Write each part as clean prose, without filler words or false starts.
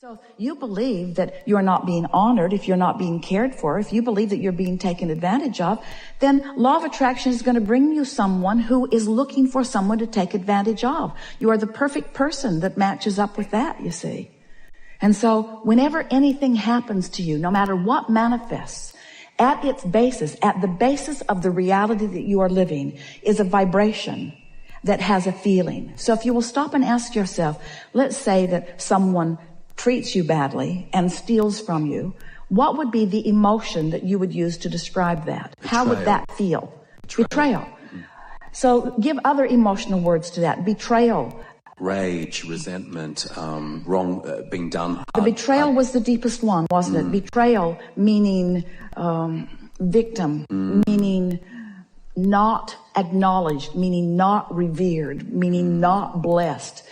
So you believe that you're not being honored, if you're not being cared for, if you believe that you're being taken advantage of, then law of attraction is going to bring you someone who is looking for someone to take advantage of. You are the perfect person that matches up with that, you see. And so whenever anything happens to you, no matter what manifests, at its basis, at the basis of the reality that you are living, is a vibration that has a feeling. So if you will stop and ask yourself, let's say that someone treats you badly and steals from you, what would be the emotion that you would use to describe that? Betrayal. How would that feel? Betrayal. So give other emotional words to that. Betrayal. Rage, resentment, being done. The betrayal was the deepest one, wasn't it? Betrayal meaning victim, meaning not acknowledged, meaning not revered, meaning not blessed,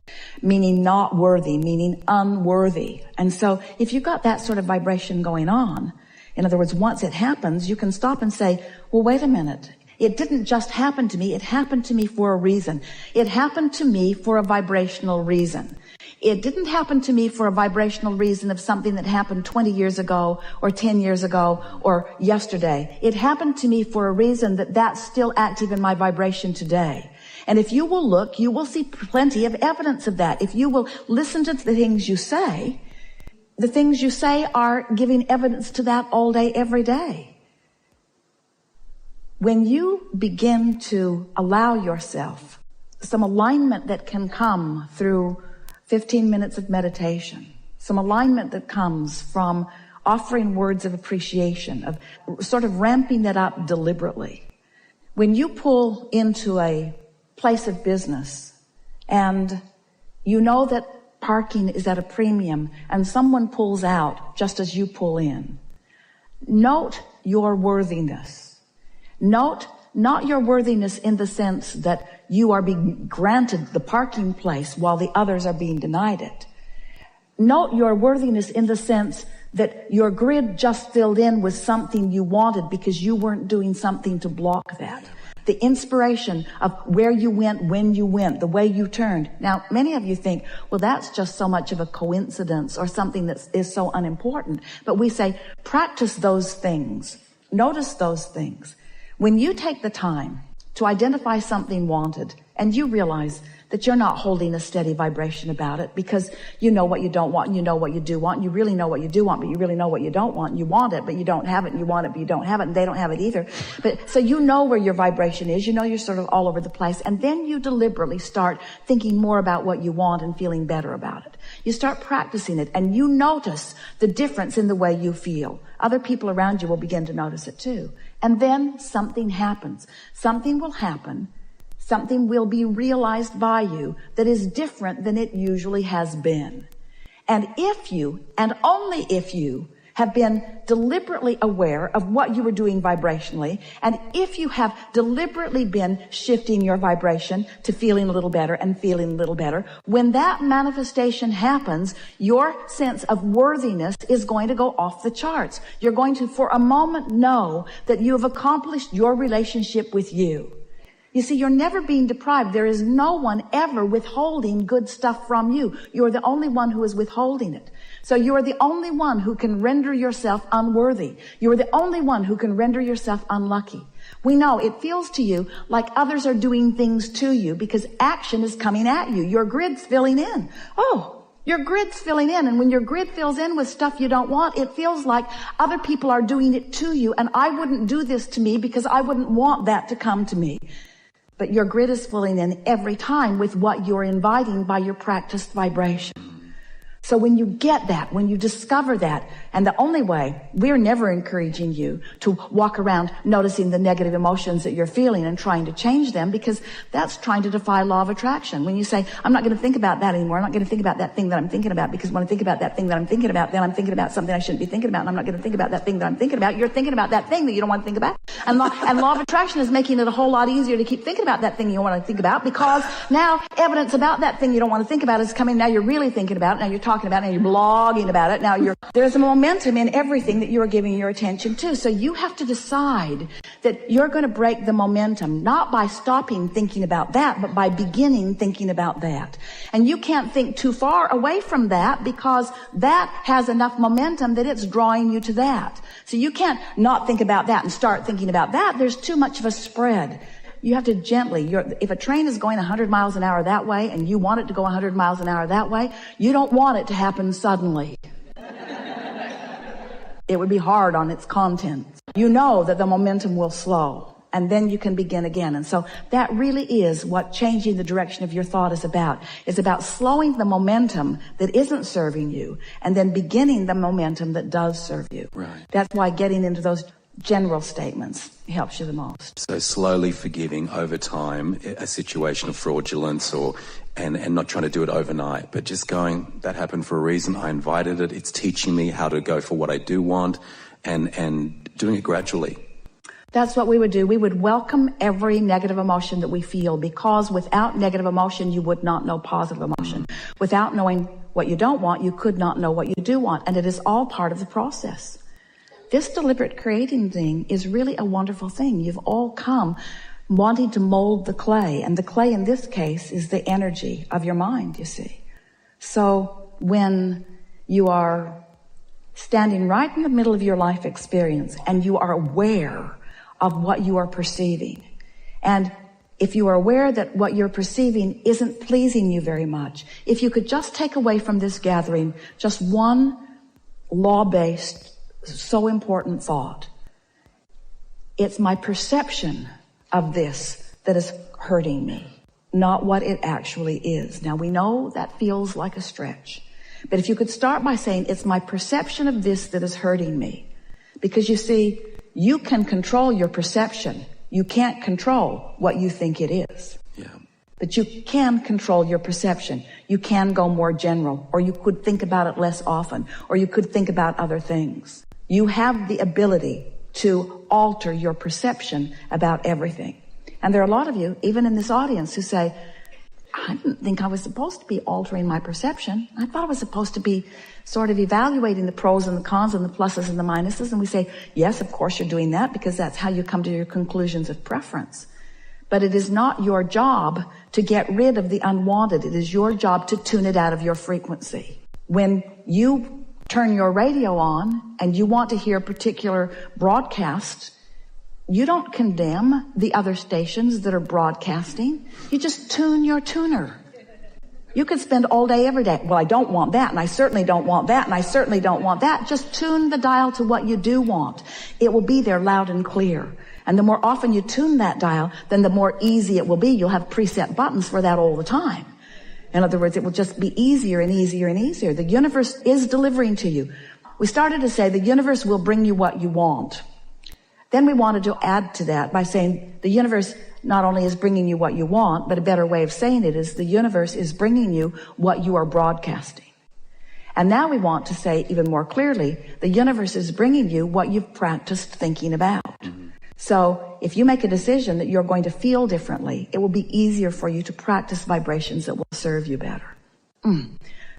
meaning not worthy, meaning unworthy. And so if you've got that sort of vibration going on, in other words, once it happens, you can stop and say, well, wait a minute. It didn't just happen to me. It happened to me for a reason. It happened to me for a vibrational reason. It didn't happen to me for a vibrational reason of something that happened 20 years ago or 10 years ago or yesterday. It happened to me for a reason that's still active in my vibration today. And if you will look, you will see plenty of evidence of that. If you will listen to the things you say are giving evidence to that all day, every day. When you begin to allow yourself some alignment that can come through 15 minutes of meditation, some alignment that comes from offering words of appreciation, of sort of ramping that up deliberately. When you pull into a place of business and you know that parking is at a premium and someone pulls out just as you pull in, note your worthiness. Note not your worthiness in the sense that you are being granted the parking place while the others are being denied it. Note your worthiness in the sense that your grid just filled in with something you wanted because you weren't doing something to block that. The inspiration of where you went, when you went, the way you turned. Now, many of you think, well, that's just so much of a coincidence or something that is so unimportant. But we say, practice those things. Notice those things. When you take the time to identify something wanted and you realize that you're not holding a steady vibration about it because you know what you don't want and you know what you do want and you really know what you do want, but you really know what you don't want and you want it, but you don't have it and you want it, but you don't have it and they don't have it either. But so you know where your vibration is, you know you're sort of all over the place, and then you deliberately start thinking more about what you want and feeling better about it. You start practicing it and you notice the difference in the way you feel. Other people around you will begin to notice it too. And then something happens. Something will happen. Something will be realized by you that is different than it usually has been. And if you, and only if you, have been deliberately aware of what you were doing vibrationally, and if you have deliberately been shifting your vibration to feeling a little better and feeling a little better, when that manifestation happens, your sense of worthiness is going to go off the charts. You're going to, for a moment, know that you have accomplished your relationship with you. You see, you're never being deprived. There is no one ever withholding good stuff from you. You're the only one who is withholding it. So you are the only one who can render yourself unworthy. You are the only one who can render yourself unlucky. We know it feels to you like others are doing things to you because action is coming at you. Your grid's filling in. Oh, your grid's filling in. And when your grid fills in with stuff you don't want, it feels like other people are doing it to you. And I wouldn't do this to me because I wouldn't want that to come to me. But your grid is filling in every time with what you're inviting by your practiced vibration. So when you get that, when you discover that, and the only way, we're never encouraging you to walk around noticing the negative emotions that you're feeling and trying to change them, because that's trying to defy law of attraction. When you say, I'm not going to think about that anymore, I'm not going to think about that thing that I'm thinking about, because when I think about that thing that I'm thinking about, then I'm thinking about something I shouldn't be thinking about, and I'm not going to think about that thing that I'm thinking about. You're thinking about that thing that you don't want to think about. And law of attraction is making it a whole lot easier to keep thinking about that thing you don't want to think about, because now evidence about that thing you don't want to think about is coming. Now you're really thinking about it. Now you're talking talking about it and you're blogging about it. Now there's a momentum in everything that you are giving your attention to. So you have to decide that you're going to break the momentum, not by stopping thinking about that, but by beginning thinking about that. And you can't think too far away from that because that has enough momentum that it's drawing you to that. So you can't not think about that and start thinking about that. There's too much of a spread. You have to gently, if a train is going 100 miles an hour that way and you want it to go 100 miles an hour that way, you don't want it to happen suddenly. It would be hard on its contents. You know that the momentum will slow and then you can begin again. And so that really is what changing the direction of your thought is about. It's about slowing the momentum that isn't serving you and then beginning the momentum that does serve you. Right. That's why getting into those general statements helps you the most. So slowly forgiving over time a situation of fraudulence and not trying to do it overnight, but just going, that happened for a reason. I invited it. It's teaching me how to go for what I do want and doing it gradually. That's what we would do. We would welcome every negative emotion that we feel, because without negative emotion, you would not know positive emotion. Without knowing what you don't want, you could not know what you do want. And it is all part of the process. This deliberate creating thing is really a wonderful thing. You've all come wanting to mold the clay, and the clay in this case is the energy of your mind, you see. So when you are standing right in the middle of your life experience and you are aware of what you are perceiving, and if you are aware that what you're perceiving isn't pleasing you very much, if you could just take away from this gathering just one law-based, so important thought. It's my perception of this that is hurting me, not what it actually is. Now we know that feels like a stretch, but if you could start by saying, it's my perception of this that is hurting me. Because you see, you can control your perception. You can't control what you think it is. Yeah. But you can control your perception. You can go more general, or you could think about it less often, or you could think about other things. You have the ability to alter your perception about everything. And there are a lot of you, even in this audience, who say, I didn't think I was supposed to be altering my perception. I thought I was supposed to be sort of evaluating the pros and the cons and the pluses and the minuses. And we say, yes, of course you're doing that, because that's how you come to your conclusions of preference. But it is not your job to get rid of the unwanted. It is your job to tune it out of your frequency. When you turn your radio on and you want to hear a particular broadcast, you don't condemn the other stations that are broadcasting. You just tune your tuner. You could spend all day, every day. Well, I don't want that, and I certainly don't want that, and I certainly don't want that. Just tune the dial to what you do want. It will be there loud and clear. And the more often you tune that dial, then the more easy it will be. You'll have preset buttons for that all the time. In other words, it will just be easier and easier and easier. The universe is delivering to you. We started to say the universe will bring you what you want. Then we wanted to add to that by saying the universe not only is bringing you what you want, but a better way of saying it is the universe is bringing you what you are broadcasting. And now we want to say even more clearly, the universe is bringing you what you've practiced thinking about. So if you make a decision that you're going to feel differently, it will be easier for you to practice vibrations that will serve you better.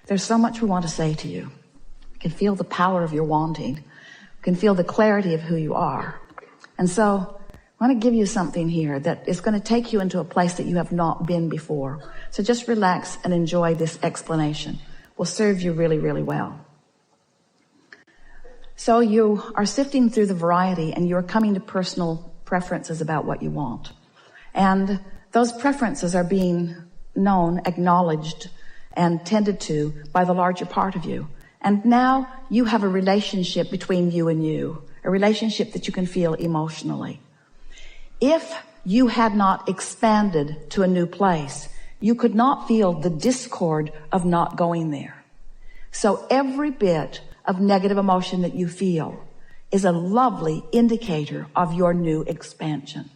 There's so much we want to say to you. You can feel the power of your wanting. You can feel the clarity of who you are. And so I want to give you something here that is going to take you into a place that you have not been before. So just relax and enjoy this explanation. It will serve you really, really well. So you are sifting through the variety and you're coming to personal preferences about what you want. And those preferences are being known, acknowledged, and tended to by the larger part of you. And now you have a relationship between you and you, a relationship that you can feel emotionally. If you had not expanded to a new place, you could not feel the discord of not going there. So every bit of negative emotion that you feel is a lovely indicator of your new expansion.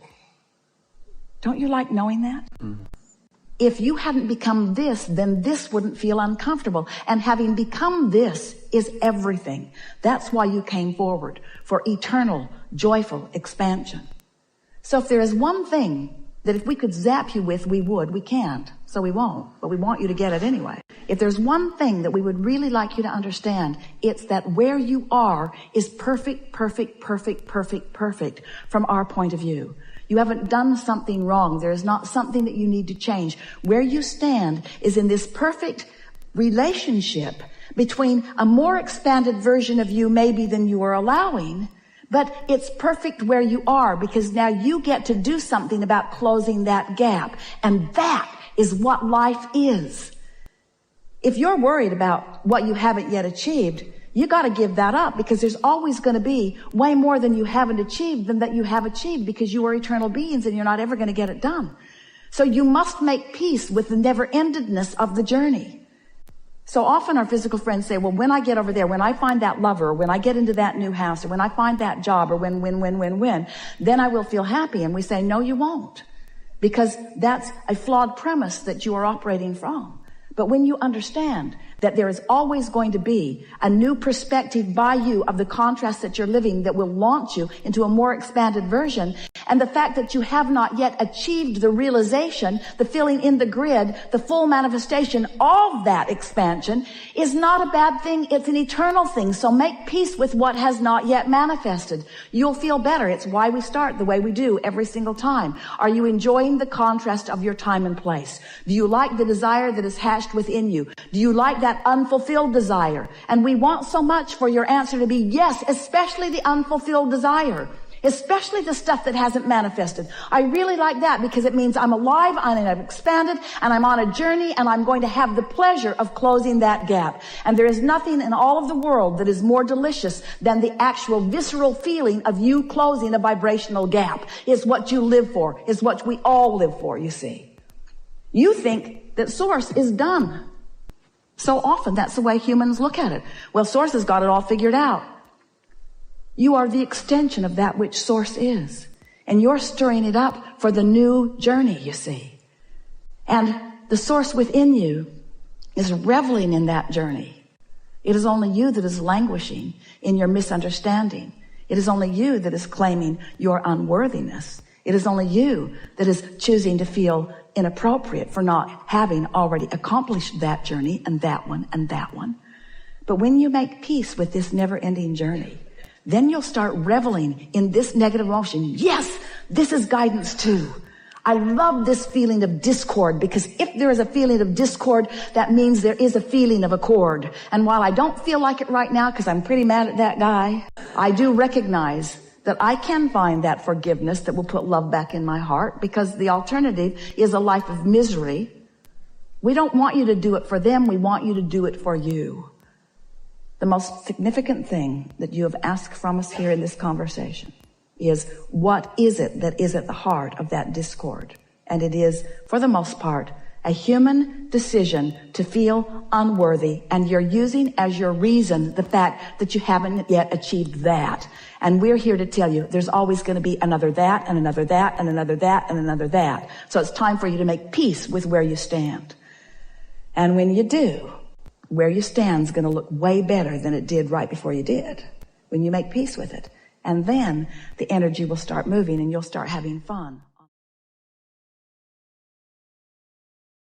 Don't you like knowing that? If you hadn't become this, then this wouldn't feel uncomfortable. And having become this is everything. That's why you came forward, for eternal, joyful expansion. So if there is one thing that if we could zap you with, we would, we can't. so we won't, but we want you to get it anyway. If there's one thing that we would really like you to understand, it's that where you are is perfect, perfect, perfect, perfect, perfect from our point of view. You haven't done something wrong. There is not something that you need to change. Where you stand is in this perfect relationship between a more expanded version of you maybe than you are allowing, but it's perfect where you are because now you get to do something about closing that gap. And that is what life is. If you're worried about what you haven't yet achieved, you got to give that up because there's always going to be way more than you haven't achieved than that you have achieved because you are eternal beings and you're not ever going to get it done. So you must make peace with the never-endedness of the journey. So often our physical friends say, well, when I get over there, when I find that lover, or when I get into that new house, or when I find that job, or when, then I will feel happy. And we say, no, you won't. Because that's a flawed premise that you are operating from. But when you understand that there is always going to be a new perspective by you of the contrast that you're living that will launch you into a more expanded version, and the fact that you have not yet achieved the realization, the filling in the grid, the full manifestation of that expansion is not a bad thing. It's an eternal thing. So make peace with what has not yet manifested. You'll feel better. It's why we start the way we do every single time. Are you enjoying the contrast of your time and place? Do you like the desire that is hatched within you? Do you like that unfulfilled desire? And we want so much for your answer to be yes, especially the unfulfilled desire. Especially the stuff that hasn't manifested. I really like that because it means I'm alive and I've expanded and I'm on a journey and I'm going to have the pleasure of closing that gap. And there is nothing in all of the world that is more delicious than the actual visceral feeling of you closing a vibrational gap. It's what you live for. It's what we all live for, you see. You think that Source is done. So often that's the way humans look at it. Well, Source has got it all figured out. You are the extension of that which Source is. And you're stirring it up for the new journey, you see. And the Source within you is reveling in that journey. It is only you that is languishing in your misunderstanding. It is only you that is claiming your unworthiness. It is only you that is choosing to feel inappropriate for not having already accomplished that journey and that one and that one. But when you make peace with this never-ending journey, then you'll start reveling in this negative emotion. Yes, this is guidance too. I love this feeling of discord because if there is a feeling of discord, that means there is a feeling of accord. And while I don't feel like it right now because I'm pretty mad at that guy, I do recognize that I can find that forgiveness that will put love back in my heart because the alternative is a life of misery. We don't want you to do it for them. We want you to do it for you. The most significant thing that you have asked from us here in this conversation is what is it that is at the heart of that discord? And it is, for the most part, a human decision to feel unworthy, and you're using as your reason the fact that you haven't yet achieved that. And we're here to tell you there's always going to be another that and another that and another that and another that. So it's time for you to make peace with where you stand. And when you do, where you stand is going to look way better than it did right before you did, when you make peace with it. And then the energy will start moving and you'll start having fun.